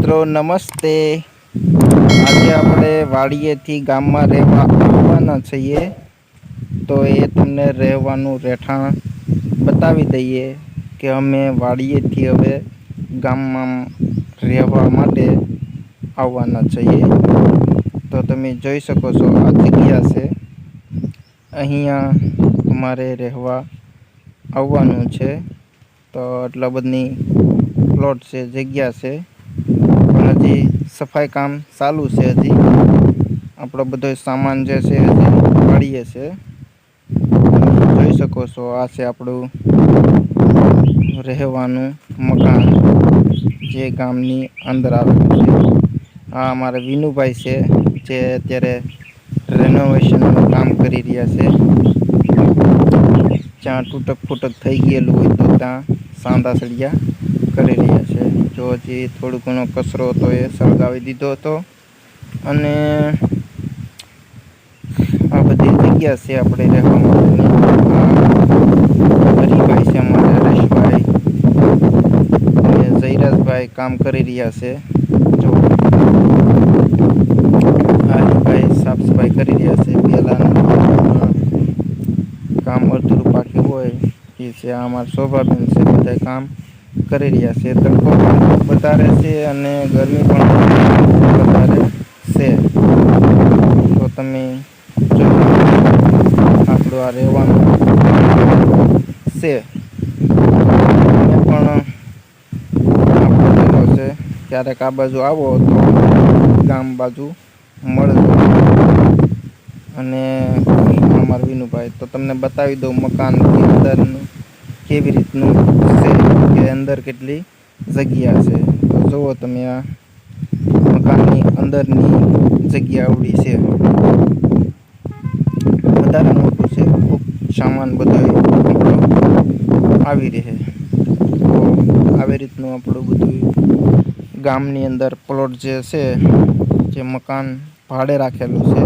મિત્રો નમસ્તે। આજે આપણે વાડીએથી ગામમાં રહેવા આવવાના છીએ, તો એ તમને રહેવાનું રહેઠાણ બતાવી દઈએ કે અમે વાડીએથી હવે ગામમાં રહેવા માટે આવવાના છીએ। તો તમે જોઈ શકો છો આ જગ્યા છે, અહીંયા અમારે રહેવા આવવાનું છે। તો એટલા બધી પ્લોટ છે, જગ્યા છે, પણ હજી સફાઈ કામ ચાલુ છે। હજી આપણો બધો સામાન જે છે હજી વાળીએ છે। જોઈ શકો છો આ છે આપણું રહેવાનું મકાન, જે ગામની અંદર આવેલું છે। આ અમારા વિનુભાઈ છે, જે અત્યારે રેનોવેશનનું કામ કરી રહ્યા છે। જ્યાં તૂટક ફૂટક થઈ ગયેલું હોય તો ત્યાં સાંધા સળિયા કરી રહ્યા છે। જો હજી થોડો ઘણો કચરો હતો એ સળગાવી દીધો હતો, અને આ બધી જગ્યા છે આપણે રહેવા માટેની। હરિભાઈ છે, અમારા હરેશભાઈ અને જયરાજભાઈ કામ કરી રહ્યા છે। જો હરિભાઈ સાફ સફાઈ કરી રહ્યા છે। પહેલાનું કામ અધૂરું બાકી હોય એ છે। આ અમારા શોભાબેન છે, બધા કામ કરી રહ્યા છે। તડકો પણ વધારે છે અને ગરમી પણ વધારે છે। તો તમે આપણું આ રહેવાનું છે, તમે પણ આપણો છે ક્યારેક આ બાજુ આવો તો ગામ બાજુ મળજો। અને અમારા વિનુભાઈ તો તમને બતાવી દઉં મકાનની અંદરનું કેવી રીતનું છે, કે અંદર કેટલી જગ્યા છે। તો જુઓ તમે આ મકાનની અંદરની જગ્યા આવડી છે, વધારે મોટું છે, ખૂબ સામાન બધો આપણો આવી રહે। તો આવી રીતનું આપણું બધું ગામની અંદર પ્લોટ જે છે, જે મકાન ભાડે રાખેલું છે,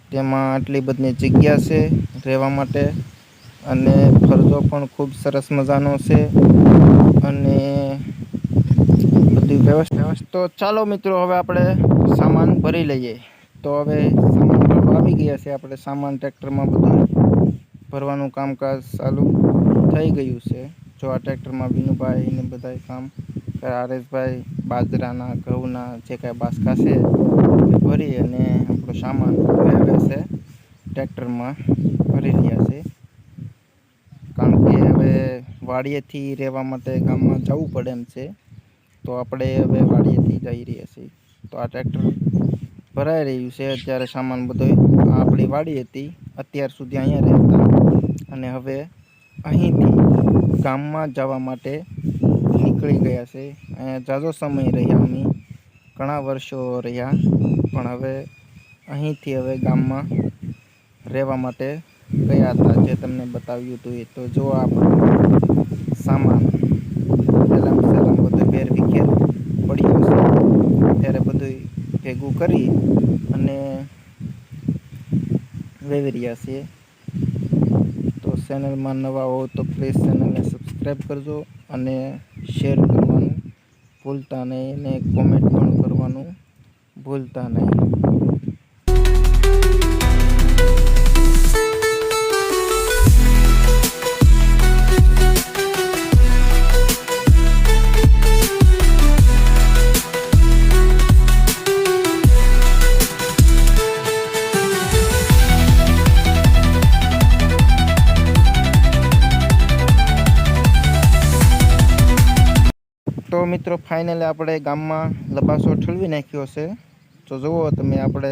તેમાં આટલી બધી જગ્યા છે રહેવા માટે, અને ફરજો પણ ખૂબ સરસ મજાનો છે, અને બધી વ્યવસ્થા। તો ચાલો મિત્રો, હવે આપણે સામાન ભરી લઈએ। તો હવે સામાન ભરવા આવી ગયા છે આપણે। સામાન ટ્રેક્ટરમાં બધું ભરવાનું કામકાજ ચાલુ થઈ ગયું છે। જો આ ટ્રેક્ટરમાં વિનુભાઈ ને બધા કામ, હરેશભાઈ બાજરાના ઘઉંના જે કાંઈ બાસકા છે એ ભરી અને આપણો સામાન આવે છે ટ્રેક્ટરમાં ભરી રહ્યા છે। કારણ કે હવે વાડીએથી રહેવા માટે ગામમાં જવું પડે એમ છે, તો આપણે હવે વાડીએથી જઈ રહ્યા છીએ। તો આ ટ્રેક્ટર ભરાઈ રહ્યું છે અત્યારે। સામાન બધો આપણી વાડી હતી અત્યાર સુધી અહીંયા રહેતા, અને હવે અહીંથી ગામમાં જવા માટે નીકળી ગયા છે। અહીંયા ઝાઝો સમય રહ્યા, અમે ઘણા વર્ષો રહ્યા, પણ હવે અહીંથી હવે ગામમાં રહેવા માટે ગયા હતા, જે તમને બતાવ્યું હતું એ। તો જો આપણો સામાન પહેલાં બધું વેર વિખેર પડ્યો છે, ત્યારે બધું ભેગું કરી અને વેવી રહ્યા છીએ। તો ચેનલમાં નવા હો તો પ્લીઝ ચેનલને સબસ્ક્રાઈબ કરજો, અને શેર કરવાનું ભૂલતા નહીં, અને કોમેન્ટ પણ કરવાનું ભૂલતા નહીં। તો મિત્રો ફાઇનલી આપણે ગામમાં લબાસો ઠલવી નાખ્યો છે। તો જુઓ તમે, આપણે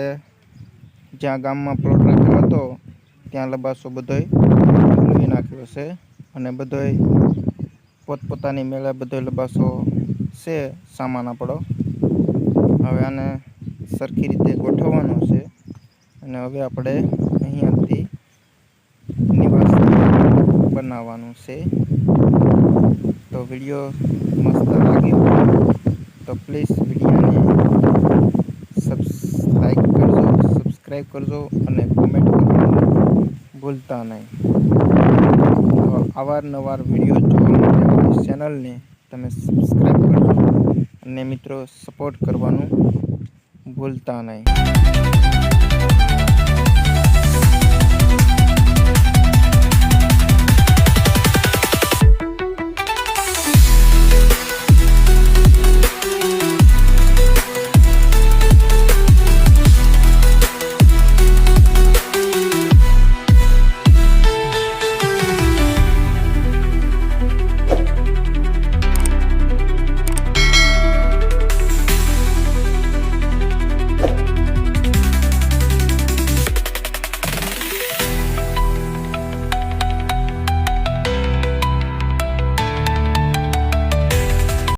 જ્યાં ગામમાં પ્લોટ રાખેલો હતો ત્યાં લબાસો બધોય ઠલવી નાખ્યો છે, અને બધોય પોતપોતાની મેળે બધો લબાસો છે સામાન આપણો। હવે આને સરખી રીતે ગોઠવવાનો છે, અને હવે આપણે અહીંયાથી નિવાસ બનાવવાનું છે। તો વિડીયો મસ્ત લાગ્યો તો પ્લીઝ વિડીયોને સબસ્ક્રાઈબ કરજો અને કોમેન્ટ કરવાનું ભૂલતા નહીં। તો અવારનવાર વિડીયો જોવા માટે ચેનલને તમે સબસ્ક્રાઈબ કરજો। અને મિત્રો સપોર્ટ કરવાનું ભૂલતા નહીં.